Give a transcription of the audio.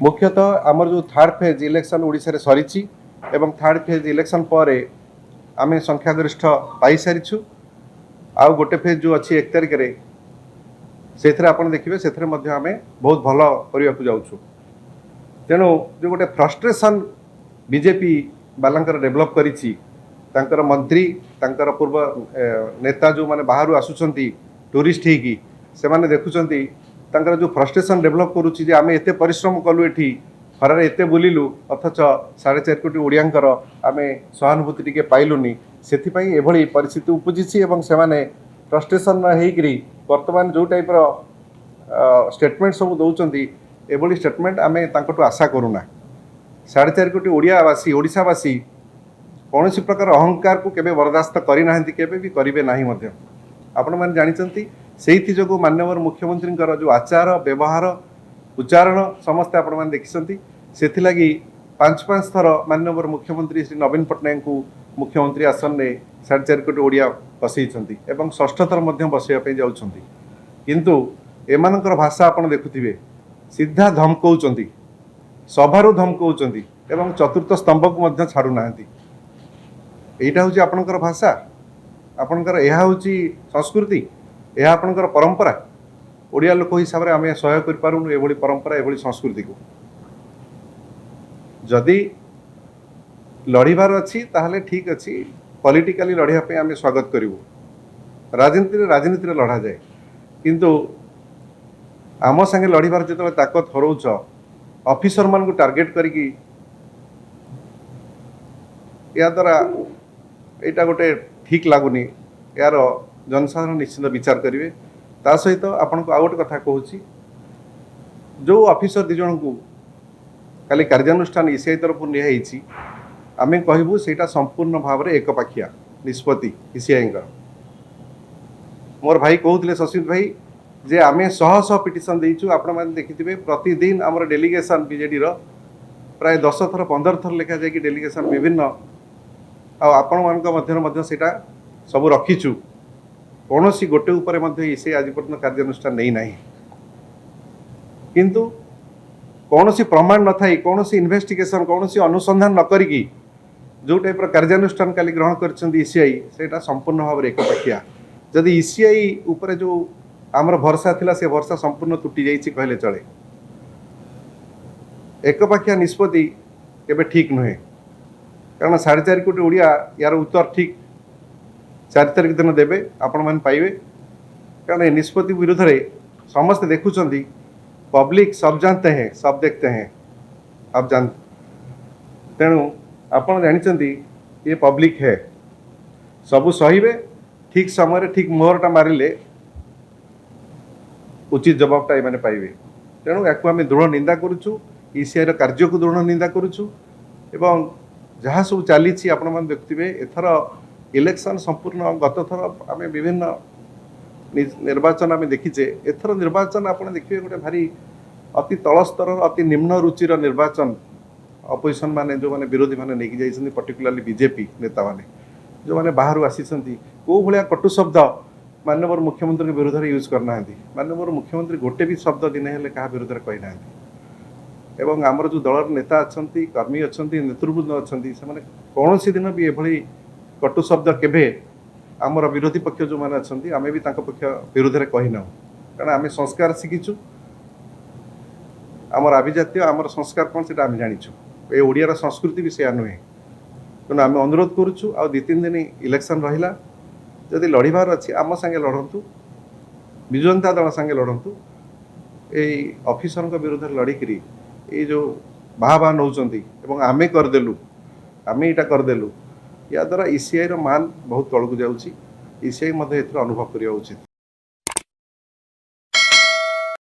मुख्यतः आमर जो थर्ड फेज इलेक्शन ओडिशा रे सरीची एवं थर्ड फेज इलेक्शन पर आम संख्यागरिष्ठ पाई सारी आउ गोटे फेज जो अच्छी 1 तारिख रे से देखिए से आम बहुत भल करने जाऊँ तेणु जो गोटे फ्रस्ट्रेशन बीजेपी बालांकर डेभलप करिछि तांकर मंत्री तांकर पूर्व नेता जो माने बाहर आसुचंती टूरिस्ट ही से माने देखुचंती तांकर जो फ्रस्ट्रेशन डेभलप करुछि जे आमे एते परिश्रम कलु एठी खरारे एते बुलिलु अथच 4.5 कोटी ओडियांकर आमे सहानुभूति टिके पाइलुनी सेथि पई एभली परिस्थिति उपजिछि एवं से माने फ्रस्ट्रेशन हेकरी वर्तमान जो टाइप रो स्टेटमेंट सब दउचंती एभली स्टेटमेंट आमे तांकटु आशा करूना 4.5 कोटी ओडियावासी ओडिशावासी कौन प्रकार अहंकार को केबे बर्दास्त करना केबे भी करेंगे ना आपण मैंने जानते से जो माननीय मुख्यमंत्री जो आचार व्यवहार उच्चारण समस्ते आपण मैंने देखी से 5 थर माननीय मुख्यमंत्री श्री नवीन पट्टनायक को मुख्यमंत्री आसन में 4.5 कोटी ओडिया बसई एवं षष्ठ थर बसैवाई जाऊँ किंतु एमानकर भाषा आपण देखुथिबे सीधा धमकाउचंती सभारू धमकाउचंती एवं चतुर्थ स्तंभ को छाड़ू नाहंती एटा हूँ आपणकर भाषा आपणकर यह हूँ संस्कृति यह आपणकर परंपरा ओडिया लोक हिसाब से आम सहयोग करूँ एभली परंपरा एभली संस्कृति को जदि लड़बार अच्छी ताहले ठीक अच्छी पॉलिटिकली लड़ाई आम स्वागत करूँ राजनीति लड़ा जाए किंतु आम संगे लड़बार जो ताकत हरौच ऑफिसर मान को टार्गेट करी या द्वारा यहाँ गोटे ठीक लगुनि यार जनसाधारण निश्चित विचार करेंगे ता सहित आपन को आउ गोटे कथा कहूँ जो ऑफिसर दि जन को खाली कार्यानुष्ठान ईसीआई तरफ निजी आम कहूँ से संपूर्ण भाव में एकपाखिया निष्पत्ति ईसीआई मोर भाई कहते सस्मित भाई जे आम शह शह पिटिशन देचु आपण मैंने देखिथे प्रतिदिन आमर डेलीगेशन बीजेडी प्राय 10 थर 15 थर लेखा जाकि डेलीगेशन विभिन्न आपण मान से सब रखीचु कौन सी गोटे उपर इसे आज पर्यटन कार्यानुष्ठान नहीं ना किंतु कौन सी प्रमाण न थाई कौन सी इन्वेस्टिगेशन कौन सी अनुसंधान न करी जो टाइप कार्यानुष्ठान काली ग्रहण कर ईसीआई से संपूर्ण भाव में एकपाखिया जदि ईसीआई उपर जो आमर भरसा थिला से भरसा संपूर्ण तुटी जाइए कहले चले एकपाखिया निष्पत्ति केबे ठीक नुहे कारण 4.5 कोटी ओडिया यार उत्तर ठीक 4 तारिख दिन देवे आपण मैंने पाइबे कारण निष्पत्ति विरुद्ध रे समस्त देखुं पब्लिक सब जानते हैं सब देखते हैं आप जानते तेणु आपण जानते ये पब्लिक है सबू सहीबे ठीक समय ठीक मोहरटा मारिले उचित जवाबटा ये पाइबे तेणु या आम दृढ़ निंदा करुचु ईसीआई कार्य को दृढ़ निंदा करुचु एवं जहाँ सब चली आपण मैंने देखुए एथर इलेक्शन संपूर्ण गत थर आम विभिन्न निर्वाचन आम देखीचे एथर निर्वाचन आप देखिए गोटे भारी अति तलस्तर अति निम्न रुचिर निर्वाचन अपोजिशन माने जो माने विरोधी माने नहीं जाइछन्ती पर्टिकुलरली बीजेपी नेता माने जो माने बाहर आसी को भाया कटु शब्द माननीय मुख्यमंत्री के विरोध में यूज करना माननीय मुख्यमंत्री गोटे भी शब्द दिने हेले क्या विरोध में कहना एवं आमर जो दलर नेता अच्छा कर्मी अच्छा नेतृवृंद अच्छा से कौन सी दिन भी एभली कटु शब्द केभे आमर विरोधी पक्ष जो मैंने अच्छा आम भी पक्ष विरोध में कहीना कारण आम संस्कार शिखीचु आमर आभिजातीय आमर संस्कार कौन से आम जाचु ये ओडियार संस्कृति भी से नुहे तेणु आम अनुरोध करुचु आ 2-3 दिन इलेक्शन रहा जदि लड़बार अच्छी आम संगे लड़तु विजु जनता दल संगे लड़तु ये ऑफिसर विरोध में लड़िकी ये जो बाहा नौकरी आमे करदेलु आमे यहाँ करदेलु या द्वारा ईसीआई मान बहुत तलू जाऊँगी ईसीआई अनुभव करवा उचित।